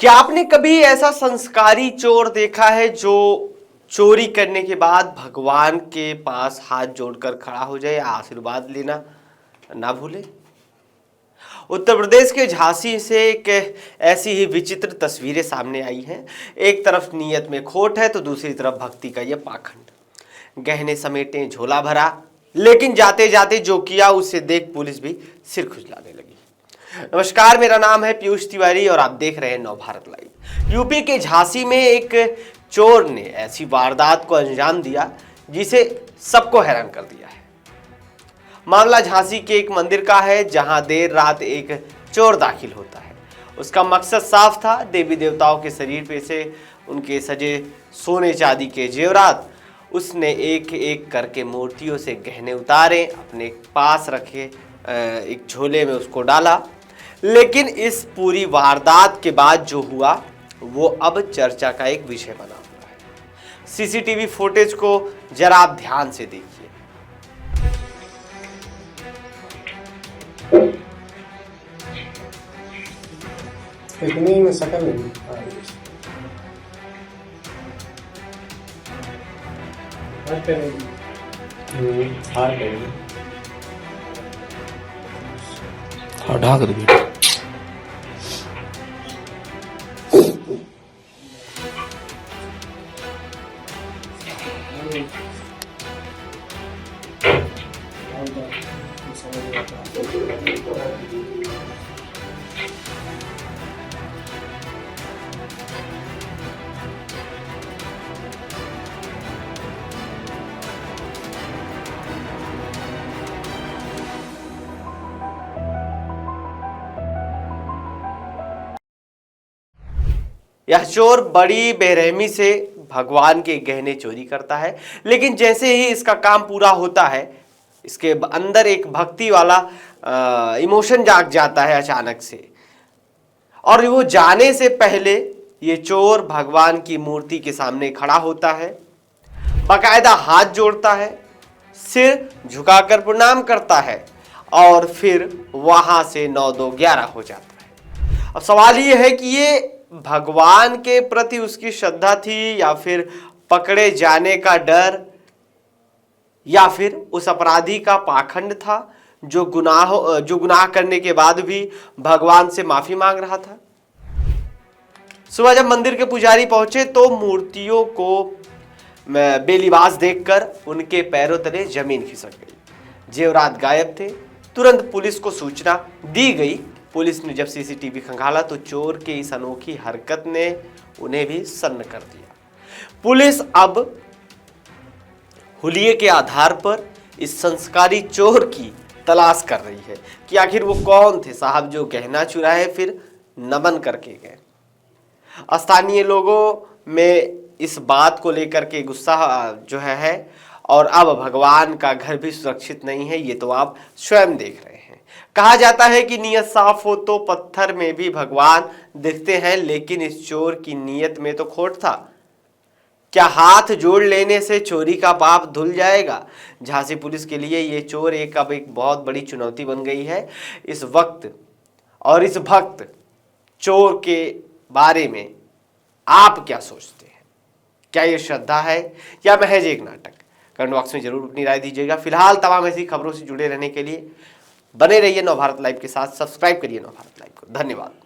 क्या आपने कभी ऐसा संस्कारी चोर देखा है जो चोरी करने के बाद भगवान के पास हाथ जोड़कर खड़ा हो जाए, आशीर्वाद लेना ना भूले? उत्तर प्रदेश के झांसी से एक ऐसी ही विचित्र तस्वीरें सामने आई हैं। एक तरफ नीयत में खोट है तो दूसरी तरफ भक्ति का यह पाखंड। गहने समेटे, झोला भरा, लेकिन जाते जाते जो किया उसे देख पुलिस भी सिर खुजलाने लगी। नमस्कार, मेरा नाम है पीयूष तिवारी और आप देख रहे हैं नवभारत लाइव। यूपी के झांसी में एक चोर ने ऐसी वारदात को अंजाम दिया जिसे सबको हैरान कर दिया है। मामला झांसी के एक मंदिर का है जहां देर रात एक चोर दाखिल होता है। उसका मकसद साफ था, देवी देवताओं के शरीर पे से उनके सजे सोने चांदी के जेवरात उसने एक एक करके मूर्तियों से गहने उतारे, अपने पास रखे एक झोले में उसको डाला। लेकिन इस पूरी वारदात के बाद जो हुआ वो अब चर्चा का एक विषय बना हुआ है। सीसीटीवी फुटेज को जरा आप ध्यान से देखिए। इतनी में शकल नहीं ढाक दे बेटा। यह चोर बड़ी बेरहमी से भगवान के गहने चोरी करता है, लेकिन जैसे ही इसका काम पूरा होता है इसके अंदर एक भक्ति वाला इमोशन जाग जाता है अचानक से। और वो जाने से पहले ये चोर भगवान की मूर्ति के सामने खड़ा होता है, बाकायदा हाथ जोड़ता है, सिर झुकाकर प्रणाम करता है और फिर वहां से 9-2-11 हो जाता है। अब सवाल ये है कि ये भगवान के प्रति उसकी श्रद्धा थी या फिर पकड़े जाने का डर या फिर उस अपराधी का पाखंड था जो गुनाह करने के बाद भी भगवान से माफी मांग रहा था। सुबह जब मंदिर के पुजारी पहुंचे तो मूर्तियों को बेलिबास देखकर उनके पैरों तले जमीन खिसक गई। जेवरात गायब थे। तुरंत पुलिस को सूचना दी गई। पुलिस ने जब सीसीटीवी खंगाला तो चोर के इस अनोखी हरकत ने उन्हें भी सन्न कर दिया। पुलिस अब हुलिये के आधार पर इस संस्कारी चोर की तलाश कर रही है कि आखिर वो कौन थे साहब जो गहना चुराए फिर नमन करके गए। स्थानीय लोगों में इस बात को लेकर के गुस्सा जो है और अब भगवान का घर भी सुरक्षित नहीं है, ये तो आप स्वयं देख रहे हैं। कहा जाता है कि नीयत साफ हो तो पत्थर में भी भगवान दिखते हैं, लेकिन इस चोर की नीयत में तो खोट था। क्या हाथ जोड़ लेने से चोरी का पाप धुल जाएगा? झांसी पुलिस के लिए ये चोर अब एक बहुत बड़ी चुनौती बन गई है। इस वक्त और इस भक्त चोर के बारे में आप क्या सोचते हैं? क्या ये श्रद्धा है या महज एक नाटक? कमेंट बॉक्स में जरूर अपनी राय दीजिएगा। फिलहाल तमाम ऐसी खबरों से जुड़े रहने के लिए बने रहिए नवभारत लाइव के साथ। सब्सक्राइब करिए नवभारत लाइव को। धन्यवाद।